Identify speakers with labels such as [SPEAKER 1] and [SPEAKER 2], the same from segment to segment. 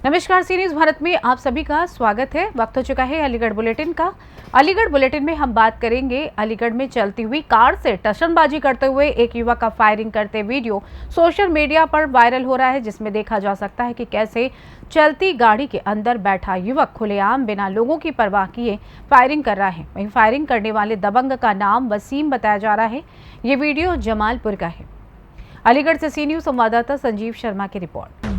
[SPEAKER 1] नमस्कार, सी न्यूज़ भारत में आप सभी का स्वागत है। वक्त हो चुका है अलीगढ़ बुलेटिन का। अलीगढ़ बुलेटिन में हम बात करेंगे अलीगढ़ में चलती हुई कार से टशनबाजी करते हुए एक युवक का फायरिंग करते वीडियो सोशल मीडिया पर वायरल हो रहा है, जिसमें देखा जा सकता है कि कैसे चलती गाड़ी के अंदर बैठा युवक खुलेआम बिना लोगों की परवाह किए फायरिंग कर रहा है। वहीं फायरिंग करने वाले दबंग का नाम वसीम बताया जा रहा है। ये वीडियो जमालपुर का है। अलीगढ़ से सी न्यूज़ संवाददाता संजीव शर्मा की रिपोर्ट।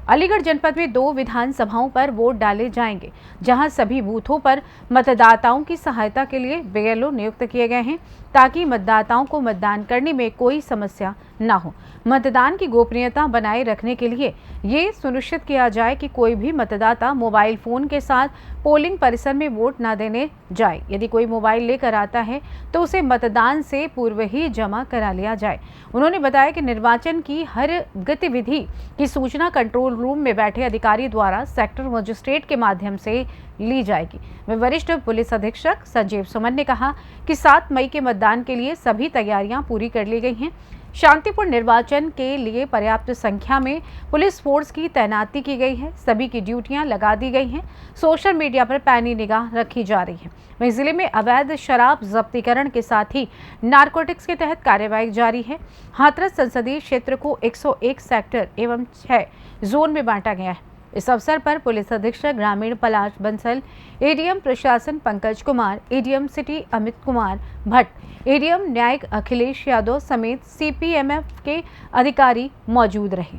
[SPEAKER 1] अलीगढ़ जनपद में 2 विधानसभाओं पर वोट डाले जाएंगे, जहां सभी बूथों पर मतदाताओं की सहायता के लिए बीएलओ नियुक्त किए गए हैं, ताकि मतदाताओं को मतदान करने में कोई समस्या न हो। मतदान की गोपनीयता बनाए रखने के लिए ये सुनिश्चित किया जाए कि कोई भी मतदाता मोबाइल फोन के साथ पोलिंग परिसर में वोट न देने जाए। यदि कोई मोबाइल लेकर आता है तो उसे मतदान से पूर्व ही जमा करा लिया जाए। उन्होंने बताया कि निर्वाचन की हर गतिविधि की सूचना कंट्रोल रूम में बैठे अधिकारी द्वारा सेक्टर मजिस्ट्रेट के माध्यम से ली जाएगी। वह वरिष्ठ पुलिस अधीक्षक संजीव सुमन ने कहा कि 7 मई के मतदान के लिए सभी तैयारियां पूरी कर ली गई हैं। शांतिपूर्ण निर्वाचन के लिए पर्याप्त संख्या में पुलिस फोर्स की तैनाती की गई है। सभी की ड्यूटियां लगा दी गई हैं। सोशल मीडिया पर पैनी निगाह रखी जा रही है। वहीं जिले में अवैध शराब जब्तीकरण के साथ ही नारकोटिक्स के तहत कार्यवाही जारी है। हाथरस संसदीय क्षेत्र को 101 सेक्टर एवं 6 जोन में बांटा गया है। इस अवसर पर पुलिस अधीक्षक ग्रामीण पलाश बंसल, एडीएम प्रशासन Pankaj Kumar, ADM city Amit Kumar Bhatt, ADM न्यायिक अखिलेश यादव समेत सीपीएमएफ के अधिकारी मौजूद रहे।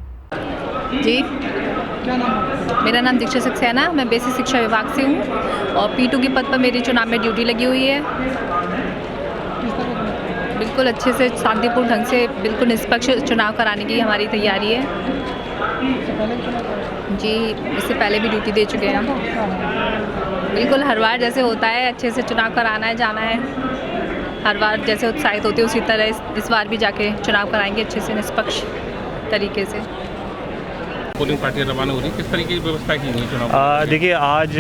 [SPEAKER 2] जी, मेरा नाम दीक्षा सक्सेना, मैं बेसिक शिक्षा विभाग से हूँ और P2 के पद पर मेरी चुनाव में ड्यूटी लगी हुई है। बिल्कुल अच्छे से शांतिपूर्ण ढंग से बिल्कुल निष्पक्ष चुनाव कराने की हमारी तैयारी है। जी, इससे पहले भी ड्यूटी दे चुके हैं हम। बिल्कुल हर बार जैसे होता है अच्छे से चुनाव कराना है, जाना है। हर बार जैसे उत्साहित होते हैं उसी तरह इस बार भी जाके चुनाव कराएंगे अच्छे से निष्पक्ष तरीके से।
[SPEAKER 3] पोलिंग पार्टी रवाना हो रही है, किस तरीके की व्यवस्था की गई चुनाव?
[SPEAKER 4] देखिए, आज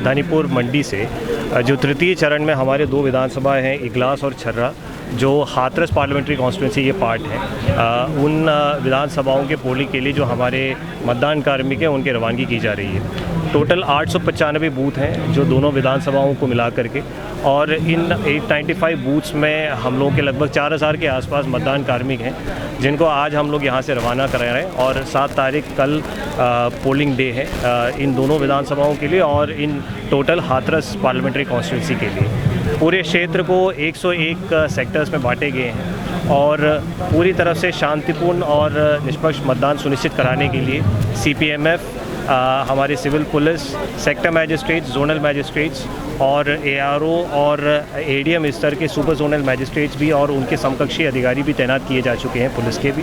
[SPEAKER 4] दानीपुर मंडी से जो तृतीय चरण में हमारे 2 विधानसभा हैं, इगलास और छर्रा, जो हाथरस पार्लियामेंट्री कॉन्स्टिट्यूंसी ये पार्ट है, उन विधानसभाओं के पोलिंग के लिए जो हमारे मतदान कार्मिक हैं उनकी रवानगी की जा रही है। टोटल 895 बूथ हैं जो दोनों विधानसभाओं को मिला करके, और इन 895 बूथ्स में हम लोगों के लगभग 4000 के आसपास मतदान कार्मिक हैं, जिनको आज हम लोग यहाँ से रवाना करा रहे हैं। और 7 तारीख कल पोलिंग डे है इन दोनों विधानसभाओं के लिए और in total Hathras parliamentary constituency के लिए। पूरे क्षेत्र को 101 सेक्टर्स में बांटे गए हैं और पूरी तरफ से शांतिपूर्ण और निष्पक्ष मतदान सुनिश्चित कराने के लिए सीपीएमएफ, हमारे civil police, sector magistrates, zonal magistrates और एआरओ और एडीएम स्तर के सुपर जोनल मैजिस्ट्रेट्स भी और उनके समकक्षी अधिकारी भी तैनात किए जा चुके हैं, पुलिस के भी,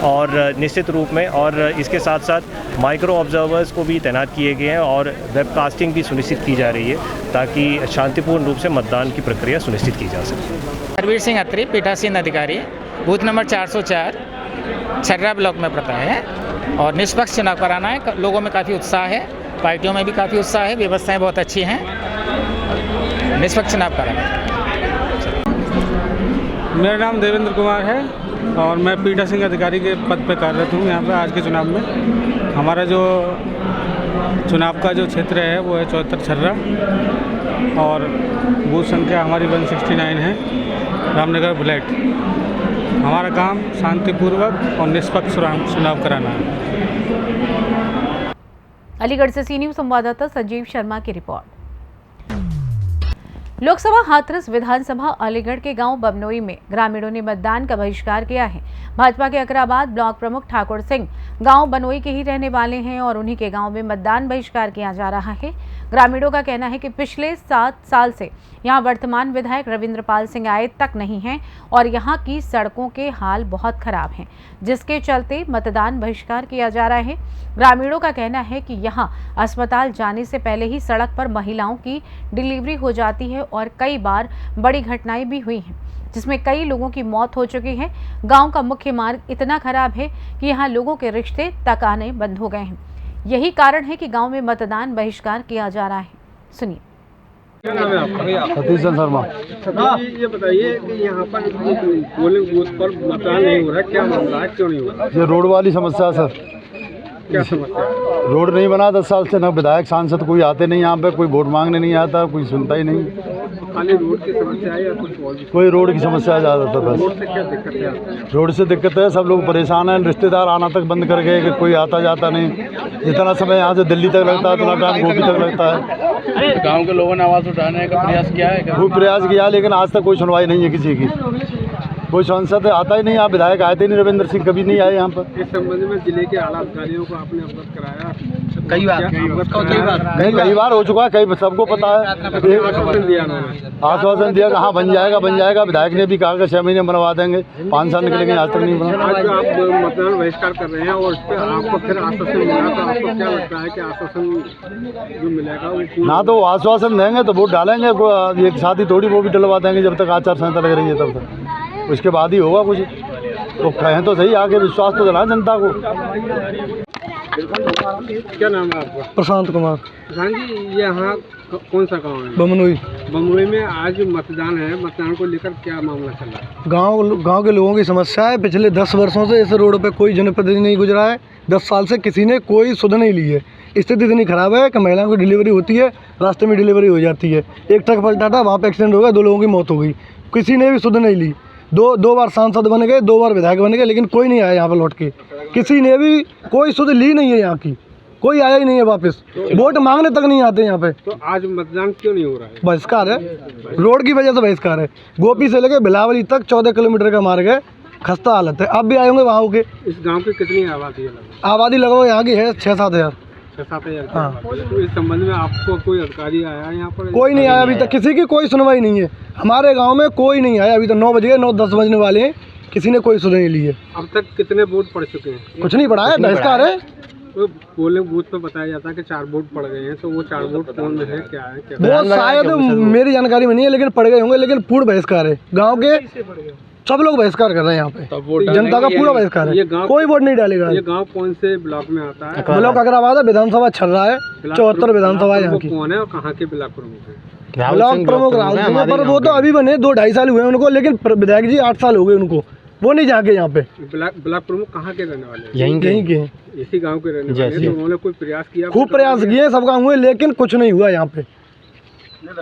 [SPEAKER 4] और निश्चित रूप में। और इसके साथ साथ माइक्रो ऑब्जर्वर्स को भी तैनात किए गए हैं और वेबकास्टिंग भी सुनिश्चित की जा रही है, ताकि शांतिपूर्ण रूप से मतदान की प्रक्रिया सुनिश्चित की जा सके।
[SPEAKER 5] हरवीर सिंह अत्री, पीठासीन अधिकारी, बूथ नंबर 404, छर्रा ब्लॉक में पड़ता है। और निष्पक्ष चुनाव कराना है। लोगों में काफ़ी उत्साह है, पार्टियों में भी काफ़ी उत्साह है, व्यवस्थाएं बहुत अच्छी हैं। निष्पक्ष चुनाव कराना है।
[SPEAKER 6] मेरा नाम देवेंद्र कुमार है और मैं पीठासीन अधिकारी के पद पर कार्यरत हूँ यहाँ पर। आज के चुनाव में हमारा जो चुनाव का जो क्षेत्र है वो है 74 छर्रा और बूथ संख्या हमारी 169 है, रामनगर बुलेट। हमारा काम शांतिपूर्वक और निष्पक्ष चुनाव कराना है।
[SPEAKER 1] अलीगढ़ से सी न्यूज़ संवाददाता संजीव शर्मा की रिपोर्ट। लोकसभा हाथरस विधानसभा अलीगढ़ के गांव बमनोई में ग्रामीणों ने मतदान का बहिष्कार किया है। भाजपा के अकराबाद ब्लॉक प्रमुख ठाकुर सिंह गांव बनोई के ही रहने वाले हैं और उन्हीं के गांव में मतदान बहिष्कार किया जा रहा है। ग्रामीणों का कहना है कि पिछले 7 साल से यहां वर्तमान विधायक रविंद्रपाल सिंह आए तक नहीं हैं और यहां की सड़कों के हाल बहुत खराब हैं, जिसके चलते मतदान बहिष्कार किया जा रहा है। ग्रामीणों का कहना है कि यहां अस्पताल जाने से पहले ही सड़क पर महिलाओं की डिलीवरी हो जाती है और कई बार बड़ी घटनाएं भी हुई हैं, जिसमें कई लोगों की मौत हो चुकी है। गांव का मुख्य मार्ग इतना खराब है कि यहां लोगों के रिश्ते तक आने बंद हो गए हैं। यही कारण है कि गांव में मतदान बहिष्कार किया जा रहा है। सुनिए।
[SPEAKER 6] क्या नाम है आपका?
[SPEAKER 7] सतीश चंद्र शर्मा।
[SPEAKER 6] ये बताइए कि यहाँ पर पोलिंग बूथ पर मतदान नहीं हो रहा है, क्या मामला है, क्यों नहीं हो रहा?
[SPEAKER 7] ये रोड वाली समस्या है सर।
[SPEAKER 6] क्या समस्या है?
[SPEAKER 7] रोड नहीं बना 10 साल से, न विधायक सांसद कोई आते नहीं यहाँ पे, कोई वोट मांगने नहीं आता, कोई सुनता ही नहीं।
[SPEAKER 6] खाली रोड की समस्या है या कुछ और भी?
[SPEAKER 7] कोई रोड की समस्या है ज़्यादातर बस।
[SPEAKER 6] रोड से क्या दिक्कत है आपको?
[SPEAKER 7] रोड से दिक्कत है, सब लोग परेशान हैं, रिश्तेदार आना तक बंद कर गए कि कोई आता जाता नहीं। जितना समय यहाँ से दिल्ली तक लगता है उतना टाइम गोपी तक लगता है।
[SPEAKER 3] गांव के लोगों ने आवाज़ उठाने का प्रयास किया है?
[SPEAKER 7] खूब प्रयास किया लेकिन आज तक कोई सुनवाई नहीं है किसी की। कोई सांसद आता ही नहीं, यहाँ विधायक आए थे नहीं, रविंद्र सिंह कभी नहीं आए यहाँ पर।
[SPEAKER 6] इस संबंध में जिले के आला अधिकारियों को आपने अवगत कराया?
[SPEAKER 7] कई बार हो चुका है, कई सबको पता है।
[SPEAKER 6] आश्वासन दिया उन्होंने?
[SPEAKER 7] आश्वासन दिया कि हाँ बन जाएगा। विधायक ने भी कहा कि 6 महीने बनवा देंगे, 5 साल निकलेंगे, आज तक नहीं बना।
[SPEAKER 6] आज जो आप मतदान बहिष्कार कर रहे हैं और उस पर आपको फिर आश्वासन मिला, तो आपको क्या लगता है कि आश्वासन जो मिलेगा वो
[SPEAKER 7] ना तो आश्वासन देंगे तो वोट डालेंगे, एक साथ ही थोड़ी वो भी डलवा देंगे जब तक आचार संहिता लग रही है तब तक, उसके बाद ही होगा कुछ। तो कहें तो सही, आगे विश्वास तो दिलाएं जनता को।
[SPEAKER 6] क्या नाम है आपका?
[SPEAKER 7] प्रशांत कुमार।
[SPEAKER 6] प्रशांत जी, ये यहाँ कौन सा गाँव है?
[SPEAKER 7] बमनोई।
[SPEAKER 6] बमनोई में आज मतदान है, मतदान को लेकर क्या मामला चल रहा है?
[SPEAKER 7] गांव के लोगों की समस्या है, पिछले 10 वर्षों से इस रोड पे कोई जनप्रतिनिधि नहीं गुजरा है। 10 साल से किसी ने कोई सुध नहीं ली है। स्थिति इतनी ख़राब है कि महिलाओं की डिलीवरी होती है, रास्ते में डिलीवरी हो जाती है। एक ट्रक पलटा था, वहाँ पे एक्सीडेंट हो गया, 2 लोगों की मौत हो गई। किसी ने भी सुध नहीं ली। दो बार सांसद बन गए, 2 बार विधायक बन गए, लेकिन कोई नहीं आया यहाँ पर लौट के। किसी ने भी कोई सुध ली नहीं है, यहाँ की कोई आया ही नहीं है वापस। वोट मांगने तक नहीं आते यहाँ पे।
[SPEAKER 6] तो आज मतदान क्यों नहीं हो रहा है?
[SPEAKER 7] बहिष्कार है, रोड की वजह से बहिष्कार है। गोपी से लेके बिलावली तक 14 किलोमीटर का मार्ग है, खस्ता हालत है। अब भी आए होंगे वहाँ के।
[SPEAKER 6] इस गांव की कितनी आबादी है?
[SPEAKER 7] आबादी लगभग यहाँ की है 6-7 हज़ार।
[SPEAKER 6] 6-7 हज़ार।
[SPEAKER 7] हाँ।
[SPEAKER 6] तो इस संबंध में आपको कोई अधिकारी आया यहाँ पर?
[SPEAKER 7] कोई नहीं आया अभी तक, किसी की कोई सुनवाई नहीं है। हमारे गांव में कोई नहीं आया अभी तक। 9 बज गए, 9-10 बजने वाले हैं, किसी ने कोई सुनवाई नहीं ली है।
[SPEAKER 6] अब तक कितने वोट पड़ चुके हैं?
[SPEAKER 7] कुछ नहीं पड़ा है, बहिष्कार है।
[SPEAKER 6] तो पोलिंग बूथ पे बताया जाता है कि 4 वोट पड़ गए हैं, तो वो 4 वोट कौन में है, क्या है, क्या?
[SPEAKER 7] वो शायद मेरी जानकारी में नहीं है, लेकिन पड़ गए होंगे। लेकिन पूर्ण बहिष्कार है, गाँव के सब लोग बहिष्कार कर रहे हैं यहाँ पे। जनता का पूरा बहिष्कार है, कोई वोट नहीं डालेगा।
[SPEAKER 6] ये गांव कौन से ब्लॉक में आता है?
[SPEAKER 7] ब्लॉक अग्रवाल है, विधानसभा चल रहा है, 74 विधानसभा है यहाँ की।
[SPEAKER 6] कौन है और कहाँ के ब्लॉक प्रमुख है?
[SPEAKER 7] ब्लॉक प्रमुख राहुल सिंह है, पर वो तो अभी बने 2-2.5 साल हुए हैं उनको, लेकिन विधायक जी 8 साल हो गए उनको, वो नहीं जाके यहाँ पे।
[SPEAKER 6] ब्लॉक प्रमुख कहाँ के रहने वाले हैं?
[SPEAKER 7] यहीं के हैं,
[SPEAKER 6] इसी गांव के रहने वाले हैं। तो उन्होंने कोई प्रयास किया?
[SPEAKER 7] खूब प्रयास किए, सब काम हुए, लेकिन कुछ नहीं हुआ यहाँ पे।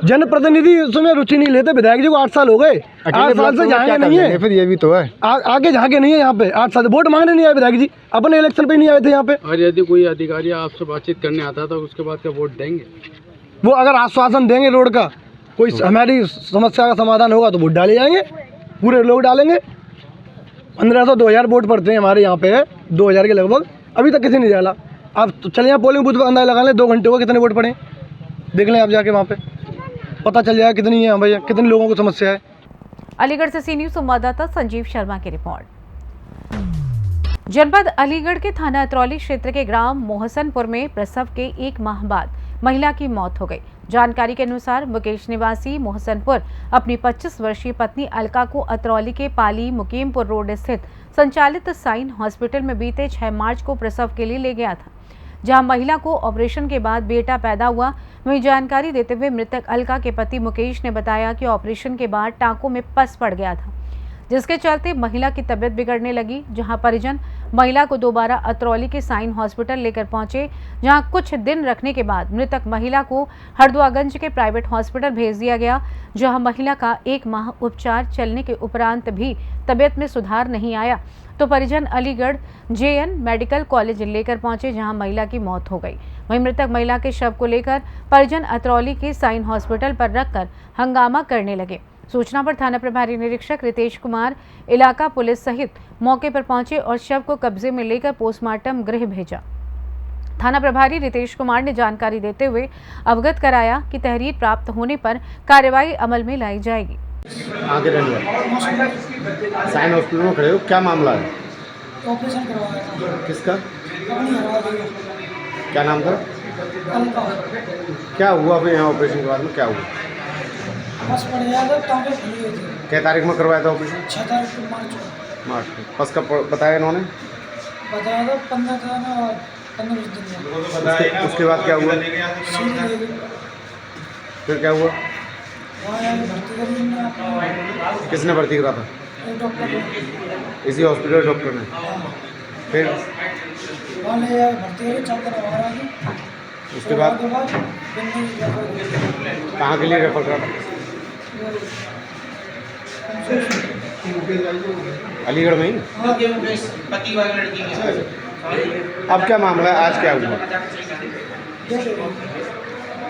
[SPEAKER 7] जनप्रतिनिधि उसमें रुचि नहीं लेते। विधायक जी को 8 साल हो गए, 8 साल से जाएंगे नहीं है। फिर ये भी तो है, आगे जाके नहीं है यहाँ पे। 8 साल वोट मांगने नहीं आए विधायक जी, अपने इलेक्शन पे नहीं आए थे यहाँ पे।
[SPEAKER 6] और यदि कोई अधिकारी आपसे बातचीत करने आता तो उसके बाद क्या वोट देंगे?
[SPEAKER 7] वो अगर आश्वासन देंगे रोड का, कोई हमारी समस्या का समाधान होगा तो वोट डाले जाएंगे, पूरे लोग डालेंगे। 1500-2000 वोट पड़ते हैं हमारे यहाँ पे, 2000 के लगभग। अभी तक किसी नहीं डाला। आप तो चले यहाँ पोलिंग बूथ पर अंदाजा लगा लें, 2 घंटे हो कितने वोट पड़े, देख लें आप जाके, वहाँ पे पता चल जाएगा कितनी है भैया, कितने लोगों को समस्या है।
[SPEAKER 1] अलीगढ़ से सी न्यूज़ संवाददाता संजीव शर्मा की रिपोर्ट। जनपद अलीगढ़ के थाना अतरौली क्षेत्र के ग्राम मोहसनपुर में प्रसव के 1 माह बाद महिला की मौत हो गई। जानकारी के अनुसार मुकेश निवासी मोहसनपुर अपनी 25 वर्षीय पत्नी अलका को अतरौली के पाली मुकीमपुर रोड स्थित संचालित साइन हॉस्पिटल में बीते 6 मार्च को प्रसव के लिए ले गया था, जहां महिला को ऑपरेशन के बाद बेटा पैदा हुआ। वहीं जानकारी देते हुए मृतक अलका के पति मुकेश ने बताया कि ऑपरेशन के बाद टांकों में पस पड़ गया था, जिसके चलते महिला की तबीयत बिगड़ने लगी। जहां परिजन महिला को दोबारा अतरौली के साइन हॉस्पिटल लेकर पहुंचे, जहां कुछ दिन रखने के बाद मृतक महिला को हरदुआगंज के प्राइवेट हॉस्पिटल भेज दिया गया, जहां महिला का 1 माह उपचार चलने के उपरांत भी तबीयत में सुधार नहीं आया तो परिजन अलीगढ़ JN मेडिकल कॉलेज लेकर पहुंचे, जहां महिला की मौत हो गई। वहीं मृतक महिला के शव को लेकर परिजन अतरौली के साइन हॉस्पिटल पर रखकर हंगामा करने लगे। सूचना पर थाना प्रभारी निरीक्षक रितेश कुमार इलाका पुलिस सहित मौके पर पहुंचे और शव को कब्जे में लेकर पोस्टमार्टम गृह भेजा। थाना प्रभारी रितेश कुमार ने जानकारी देते हुए अवगत कराया कि तहरीर प्राप्त होने पर कार्रवाई अमल में लाई जाएगी।
[SPEAKER 7] आगे रहने साइन हॉस्पिटल में खड़े हो, क्या मामला है?
[SPEAKER 8] ऑपरेशन करवाया था।
[SPEAKER 7] किसका?
[SPEAKER 8] अपनी हरवा देगा।
[SPEAKER 7] क्या नाम था?
[SPEAKER 8] अलका।
[SPEAKER 7] क्या हुआ फिर यहाँ ऑपरेशन के बाद में, क्या हुआ?
[SPEAKER 8] बस पड़ गया था, टांगे खुली हुई थी।
[SPEAKER 7] क्या तारीख में करवाया था ऑपरेशन?
[SPEAKER 8] 6 तारीख को मार्च को।
[SPEAKER 7] बस का बताया इन्होंने?
[SPEAKER 8] बताया था 15 था ना, और 15-20 दिन में।
[SPEAKER 7] उसके बाद क्या हुआ?
[SPEAKER 8] सीधी ले गई।
[SPEAKER 7] फिर क्या हुआ?
[SPEAKER 8] वहाँ जाके भर्ती करी हमने।
[SPEAKER 7] किसने भर्ती करा था?
[SPEAKER 8] एक डॉक्टर ने।
[SPEAKER 7] इसी हॉस्पिटल डॉक्टर ने? फिर
[SPEAKER 8] वहाँ ले जाकर भर्ती हो रही चौथा हमारा की।
[SPEAKER 6] उसके बाद कहाँ के लिए रेफर करा था? अलीगढ़ में ही। अब क्या मामला है, आज क्या हुआ?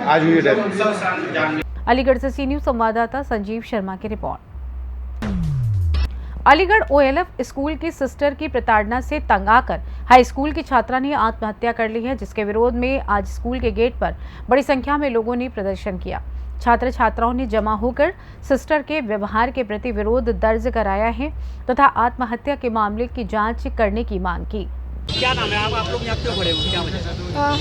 [SPEAKER 6] आज हुई डेथ।
[SPEAKER 1] अलीगढ़ से सी न्यूज संवाददाता संजीव शर्मा की रिपोर्ट। अलीगढ़ OLF स्कूल की सिस्टर की प्रताड़ना से तंग आकर हाई स्कूल की छात्रा ने आत्महत्या कर ली है, जिसके विरोध में आज स्कूल के गेट पर बड़ी संख्या में लोगों ने प्रदर्शन किया। छात्र छात्राओं ने जमा होकर सिस्टर के व्यवहार के प्रति विरोध दर्ज कराया है तथा आत्महत्या के मामले की जांच करने की मांग की।
[SPEAKER 9] क्या नाम है आप लोग यहाँ क्यों खड़े हो, क्या वजह?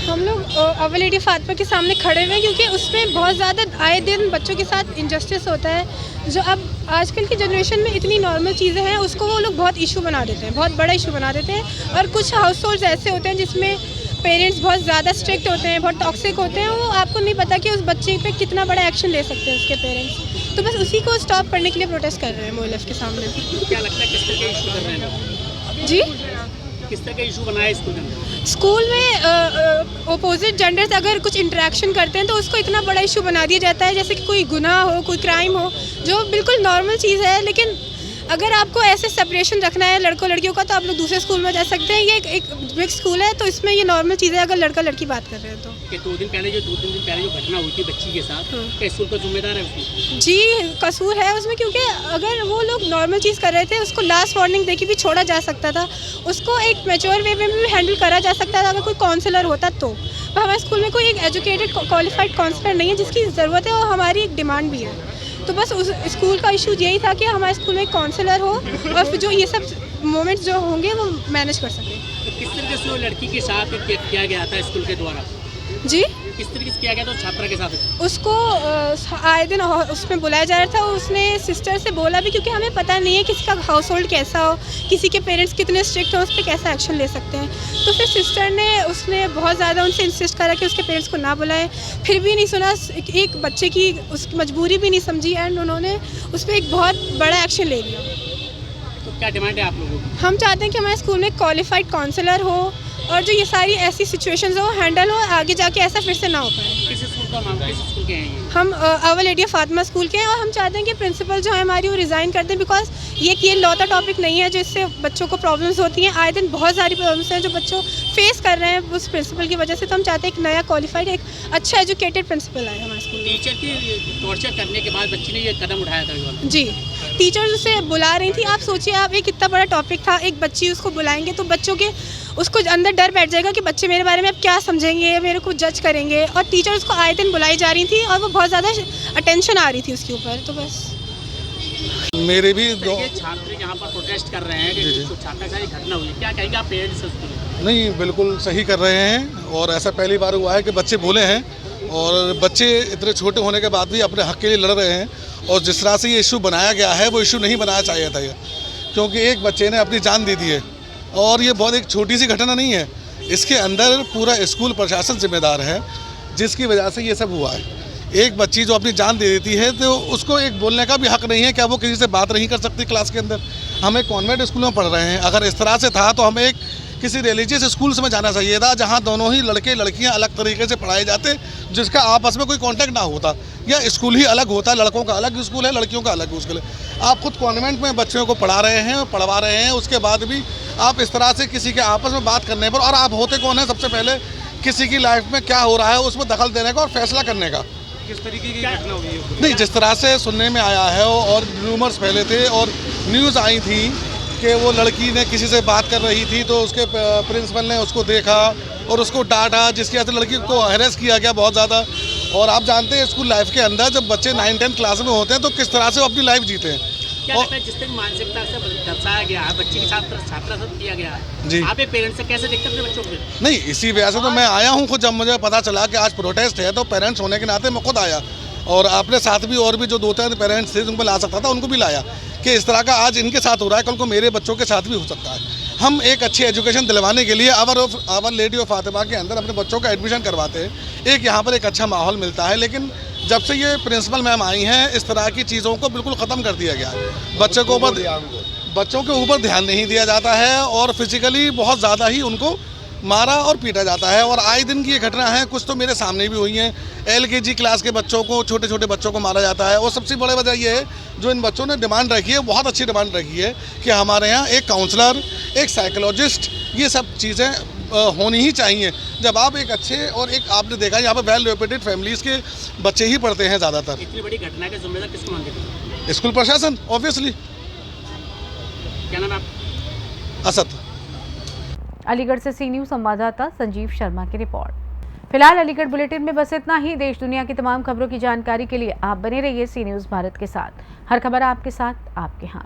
[SPEAKER 10] हम लोग अव्वल लेडी फातिमा के सामने खड़े हुए हैं क्योंकि उसमें बहुत ज़्यादा आए दिन बच्चों के साथ इंजस्टिस होता है। जो अब आजकल की जनरेशन में इतनी नॉर्मल चीज़ें हैं उसको वो लोग बहुत इशू बना देते हैं, बहुत बड़ा इशू बना देते हैं। और कुछ हाउस होल्ड्स ऐसे होते हैं जिसमें पेरेंट्स बहुत ज़्यादा स्ट्रिक्ट होते हैं, बहुत टॉक्सिक होते हैं। वो आपको नहीं पता कि उस बच्चे पे कितना बड़ा एक्शन ले सकते हैं उसके पेरेंट्स। तो बस उसी को स्टॉप करने के लिए प्रोटेस्ट कर रहे हैं OLF के सामने।
[SPEAKER 9] क्या लगता है किस तरह के इशू कर रहे हैं
[SPEAKER 10] जी,
[SPEAKER 9] किस तरह का इशू बनाया स्कूल के अंदर?
[SPEAKER 10] स्कूल में अपोजिट जेंडर्स अगर कुछ इंटरेक्शन करते हैं तो उसको इतना बड़ा इशू बना दिया जाता है जैसे कि कोई गुनाह हो, कोई क्राइम हो, जो बिल्कुल नॉर्मल चीज़ है। लेकिन अगर आपको ऐसे सेपरेशन रखना है लड़कों लड़कियों का तो आप लोग दूसरे स्कूल में जा सकते हैं। ये एक बिग स्कूल है तो इसमें ये नॉर्मल चीज़ है अगर लड़का लड़की बात कर रहे हैं तो।
[SPEAKER 9] कि दो तीन दिन पहले जो घटना हुई थी बच्ची के साथ, क्या स्कूल का जिम्मेदार है उसमें?
[SPEAKER 10] जी, कसूर है उसमें क्योंकि अगर वो लोग नॉर्मल चीज़ कर रहे थे उसको लास्ट वार्निंग देके भी छोड़ा जा सकता था, उसको एक मैच्योर वे में भी हैंडल करा जा सकता था अगर कोई काउंसलर होता तो। पर हमारे स्कूल में कोई एक एजुकेटेड क्वालिफाइड काउंसलर नहीं है जिसकी ज़रूरत है और हमारी एक डिमांड भी है। तो बस उस स्कूल का इशू यही था कि हमारे स्कूल में एक काउंसलर हो और फिर जो ये सब मोमेंट्स जो होंगे वो मैनेज कर सकें।
[SPEAKER 9] तो किस तरीके से वो लड़की के साथ किया गया था स्कूल के द्वारा?
[SPEAKER 10] जी,
[SPEAKER 9] किस तरीके से किया गया था छात्रा के साथ?
[SPEAKER 10] उसको आए दिन उसमें बुलाया जा रहा था। उसने सिस्टर से बोला भी क्योंकि हमें पता नहीं है किसी का हाउस होल्ड कैसा हो, किसी के पेरेंट्स कितने स्ट्रिक्ट हो, उस पर कैसा एक्शन ले सकते हैं। तो फिर सिस्टर ने उसने बहुत ज़्यादा उनसे इंसिस्ट करा कि उसके पेरेंट्स को ना बुलाएं, फिर भी नहीं सुना। एक बच्चे की उसकी मजबूरी भी नहीं समझी एंड उन्होंने उस पर एक बहुत बड़ा एक्शन ले लिया।
[SPEAKER 9] तो क्या डिमांड है आप लोगों की?
[SPEAKER 10] हम चाहते हैं कि हमारे स्कूल में क्वालिफाइड काउंसलर हो और जो ये सारी ऐसी सिचुएशंस हो हैंडल हो, आगे जाके ऐसा फिर से ना हो पाए।
[SPEAKER 9] किस स्कूल का नाम, किस स्कूल के हैं ये?
[SPEAKER 10] हम अव्वल लेडी फातिमा स्कूल के हैं और हम चाहते हैं कि प्रिंसिपल जो है हमारी वो रिज़ाइन कर दें बिकॉज ये लौता टॉपिक नहीं है जिससे बच्चों को प्रॉब्लम्स होती हैं। आए दिन बहुत सारी प्रॉब्लम्स हैं जो बच्चों फेस कर रहे हैं उस प्रिंसिपल की वजह से। तो हम चाहते हैं एक नया क्वालिफाइड एक अच्छा एजुकेटेड प्रिंसिपल आए हमारे स्कूल में।
[SPEAKER 9] टीचर की टॉर्चर करने के बाद बच्ची ने ये कदम उठाया था?
[SPEAKER 10] जी, टीचर्स उसे बुला रही थी। आप सोचिए, आप एक इतना बड़ा टॉपिक था, एक बच्ची उसको बुलाएंगे तो बच्चों के उसको अंदर डर बैठ जाएगा कि बच्चे मेरे बारे में अब क्या समझेंगे, मेरे को जज करेंगे। और टीचर उसको आए दिन बुलाई जा रही थी और वो बहुत ज़्यादा अटेंशन आ रही थी उसके ऊपर। तो बस
[SPEAKER 11] मेरे भी दो
[SPEAKER 9] छात्र यहाँ पर प्रोटेस्ट कर रहे हैं कि छात्रा के साथ घटना हुई, क्या कहेंगे आप पेरेंट्स?
[SPEAKER 11] नहीं, बिल्कुल सही कर रहे हैं और ऐसा पहली बार हुआ है कि बच्चे बोले हैं और बच्चे इतने छोटे होने के बाद भी अपने हक के लिए लड़ रहे हैं। और जिस तरह से ये इशू बनाया गया है वो इशू नहीं बनाया चाहिए था ये, क्योंकि एक बच्चे ने अपनी जान दे दी है और ये बहुत एक छोटी सी घटना नहीं है। इसके अंदर पूरा स्कूल प्रशासन जिम्मेदार है जिसकी वजह से ये सब हुआ है। एक बच्ची जो अपनी जान दे देती है तो उसको एक बोलने का भी हक नहीं है। क्या वो किसी से बात नहीं कर सकती क्लास के अंदर? हम एक कॉन्वेंट स्कूल में पढ़ रहे हैं, अगर इस तरह से था तो हमें एक किसी रिलीजियस स्कूल्स में जाना चाहिए था जहाँ दोनों ही लड़के लड़कियाँ अलग तरीके से पढ़ाए जाते, जिसका आपस में कोई कांटेक्ट ना होता, या स्कूल ही अलग होता। लड़कों का अलग स्कूल है, लड़कियों का अलग स्कूल है। आप खुद कॉन्वेंट में बच्चों को पढ़ा रहे हैं, पढ़वा रहे हैं, उसके बाद भी आप इस तरह से किसी के आपस में बात करने पर, और आप होते कौन है सबसे पहले किसी की लाइफ में क्या हो रहा है उसमें दखल देने का और फैसला करने का।
[SPEAKER 6] किस तरीके की घटना हुई है?
[SPEAKER 11] नहीं, जिस तरह से सुनने में आया है और रूमर्स फैले थे और न्यूज़ आई थी कि वो लड़की ने किसी से बात कर रही थी तो उसके प्रिंसिपल ने उसको देखा और उसको डांटा, जिसकी वजह से लड़की को हैरेस किया गया बहुत ज़्यादा। और आप जानते हैं स्कूल लाइफ के अंदर जब बच्चे 9-10 क्लास में होते हैं तो किस तरह से वो अपनी लाइफ जीते हैं।
[SPEAKER 9] क्या लगता है जिस तरह मानसिकता से दर्शाया गया है, बच्चे के साथ छात्रा साथ किया गया है
[SPEAKER 11] जी,
[SPEAKER 9] आप एक पेरेंट्स से कैसे देखते हैं अपने बच्चों को?
[SPEAKER 11] नहीं, इसी वजह से तो मैं आया हूँ खुद। जब मुझे पता चला कि आज प्रोटेस्ट है तो पेरेंट्स होने के नाते मैं खुद आया और अपने साथ भी और भी जो 2-3 पेरेंट्स थे जिनको ला सकता था उनको भी लाया कि इस तरह का आज इनके साथ हो रहा है, कल को मेरे बच्चों के साथ भी हो सकता है। हम एक अच्छी एजुकेशन दिलवाने के लिए आवर लेडी ऑफ फातिमा के अंदर अपने बच्चों का एडमिशन करवाते हैं। एक यहाँ पर एक अच्छा माहौल मिलता है, लेकिन जब से ये प्रिंसिपल मैम आई हैं इस तरह की चीज़ों को बिल्कुल ख़त्म कर दिया गया है। बच्चों के ऊपर ध्यान नहीं दिया जाता है और फिजिकली बहुत ज़्यादा ही उनको मारा और पीटा जाता है। और आए दिन की ये घटना है, कुछ तो मेरे सामने भी हुई हैं। LKG क्लास के बच्चों को, छोटे छोटे बच्चों को मारा जाता है। और सबसे बड़ी वजह ये है, जो इन बच्चों ने डिमांड रखी है, बहुत अच्छी डिमांड रखी है कि हमारे यहाँ एक काउंसलर, एक साइकोलॉजिस्ट, ये सब चीज़ें होनी ही चाहिए। जब आप एक अच्छे, और एक आपने देखा यहाँ पर वेल रेपुटेड फैमिलीज़ के बच्चे ही पढ़ते हैं ज़्यादातर।
[SPEAKER 9] इतनी बड़ी घटना का जिम्मेदार किसको मानते हैं?
[SPEAKER 11] स्कूल प्रशासन, ऑब्वियसली।
[SPEAKER 9] क्या नाम है आप?
[SPEAKER 11] असद।
[SPEAKER 1] अलीगढ़ से सी न्यूज़ संवाददाता संजीव शर्मा की रिपोर्ट। फिलहाल अलीगढ़ बुलेटिन में बस इतना ही। देश दुनिया की तमाम खबरों की जानकारी के लिए आप बने रहिए सी न्यूज़ भारत के साथ। हर खबर आपके साथ, आपके हाथ।